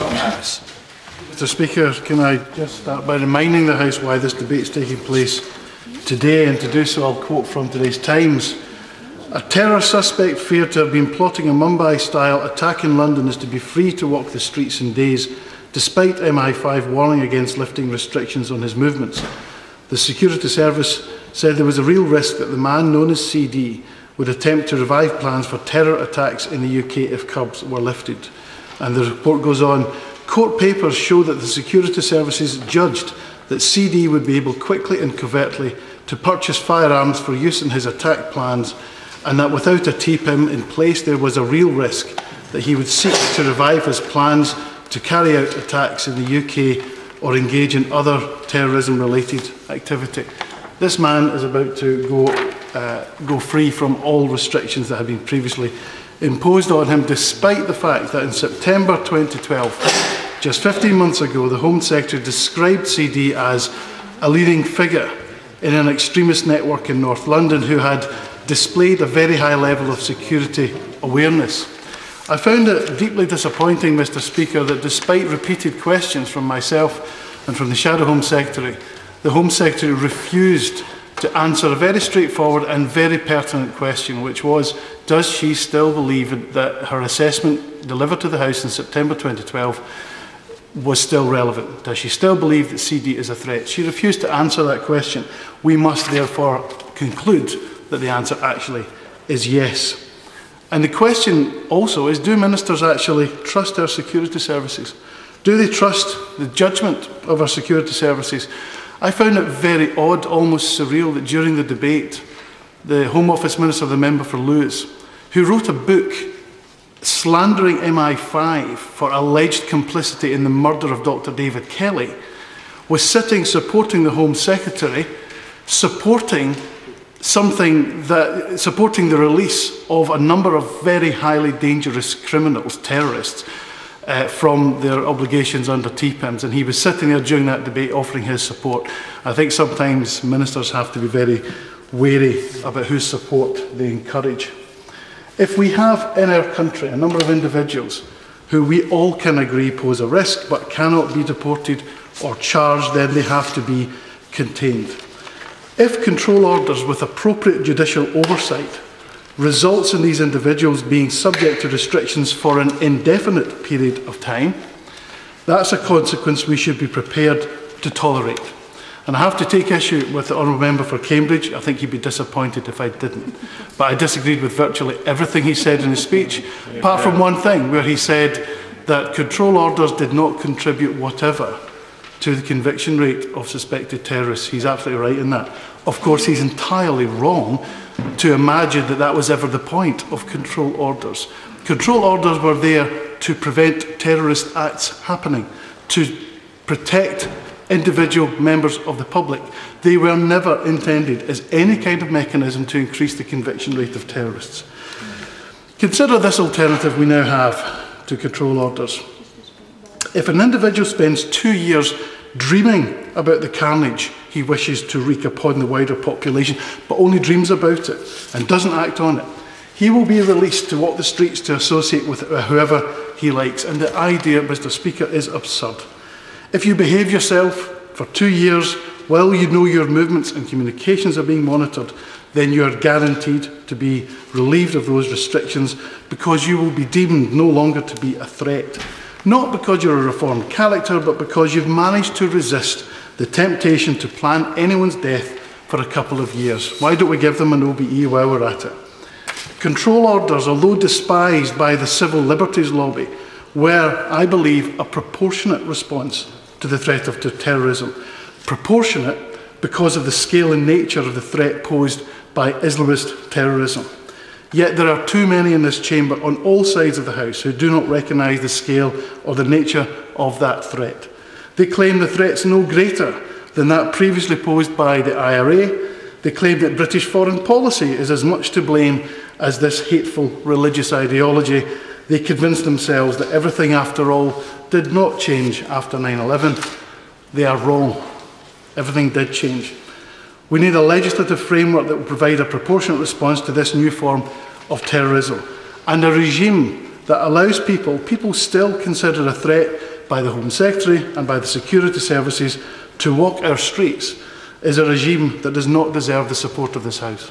Mr. Speaker, can I just start by reminding the House why this debate is taking place today, and to do so I'll quote from today's Times. A terror suspect feared to have been plotting a Mumbai-style attack in London is to be free to walk the streets in days, despite MI5 warning against lifting restrictions on his movements. The security service said there was a real risk that the man known as CD would attempt to revive plans for terror attacks in the UK if curbs were lifted. And the report goes on, court papers show that the security services judged that CD would be able quickly and covertly to purchase firearms for use in his attack plans, and that without a TPIM in place there was a real risk that he would seek to revive his plans to carry out attacks in the UK or engage in other terrorism-related activity. This man is about to go free from all restrictions that have been previously imposed on him, despite the fact that in September 2012, just 15 months ago, the Home Secretary described CD as a leading figure in an extremist network in North London who had displayed a very high level of security awareness. I found it deeply disappointing, Mr. Speaker, that despite repeated questions from myself and from the Shadow Home Secretary, the Home Secretary refused to answer a very straightforward and very pertinent question, which was, does she still believe that her assessment delivered to the House in September 2012 was still relevant? Does she still believe that CD is a threat? She refused to answer that question. We must therefore conclude that the answer actually is yes. And the question also is, do ministers actually trust our security services? Do they trust the judgment of our security services? I found it very odd, almost surreal, that during the debate, the Home Office Minister, the member for Lewis, who wrote a book slandering MI5 for alleged complicity in the murder of Dr. David Kelly, was sitting supporting the Home Secretary, supporting the release of a number of very highly dangerous criminals, terrorists, from their obligations under TPIMs, and he was sitting there during that debate offering his support. I think sometimes ministers have to be very wary about whose support they encourage. If we have in our country a number of individuals who we all can agree pose a risk but cannot be deported or charged, then they have to be contained. If control orders with appropriate judicial oversight results in these individuals being subject to restrictions for an indefinite period of time, that's a consequence we should be prepared to tolerate. And I have to take issue with the Honourable Member for Cambridge. I think he'd be disappointed if I didn't. But I disagreed with virtually everything he said in his speech, apart from one thing, where he said that control orders did not contribute whatever to the conviction rate of suspected terrorists. He's absolutely right in that. Of course, he's entirely wrong to imagine that that was ever the point of control orders. Control orders were there to prevent terrorist acts happening, to protect individual members of the public. They were never intended as any kind of mechanism to increase the conviction rate of terrorists. Consider this alternative we now have to control orders. If an individual spends 2 years dreaming about the carnage he wishes to wreak upon the wider population, but only dreams about it and doesn't act on it, he will be released to walk the streets to associate with whoever he likes. And the idea, Mr. Speaker, is absurd. If you behave yourself for 2 years while you know your movements and communications are being monitored, then you are guaranteed to be relieved of those restrictions because you will be deemed no longer to be a threat. Not because you're a reformed character, but because you've managed to resist the temptation to plan anyone's death for a couple of years. Why don't we give them an OBE while we're at it? Control orders, although despised by the civil liberties lobby, were, I believe, a proportionate response to the threat of terrorism. Proportionate because of the scale and nature of the threat posed by Islamist terrorism. Yet there are too many in this chamber on all sides of the House who do not recognise the scale or the nature of that threat. They claim the threat's no greater than that previously posed by the IRA. They claim that British foreign policy is as much to blame as this hateful religious ideology. They convince themselves that everything, after all, did not change after 9/11. They are wrong. Everything did change. We need a legislative framework that will provide a proportionate response to this new form of terrorism, and a regime that allows people still considered a threat by the Home Secretary and by the security services to walk our streets is a regime that does not deserve the support of this House.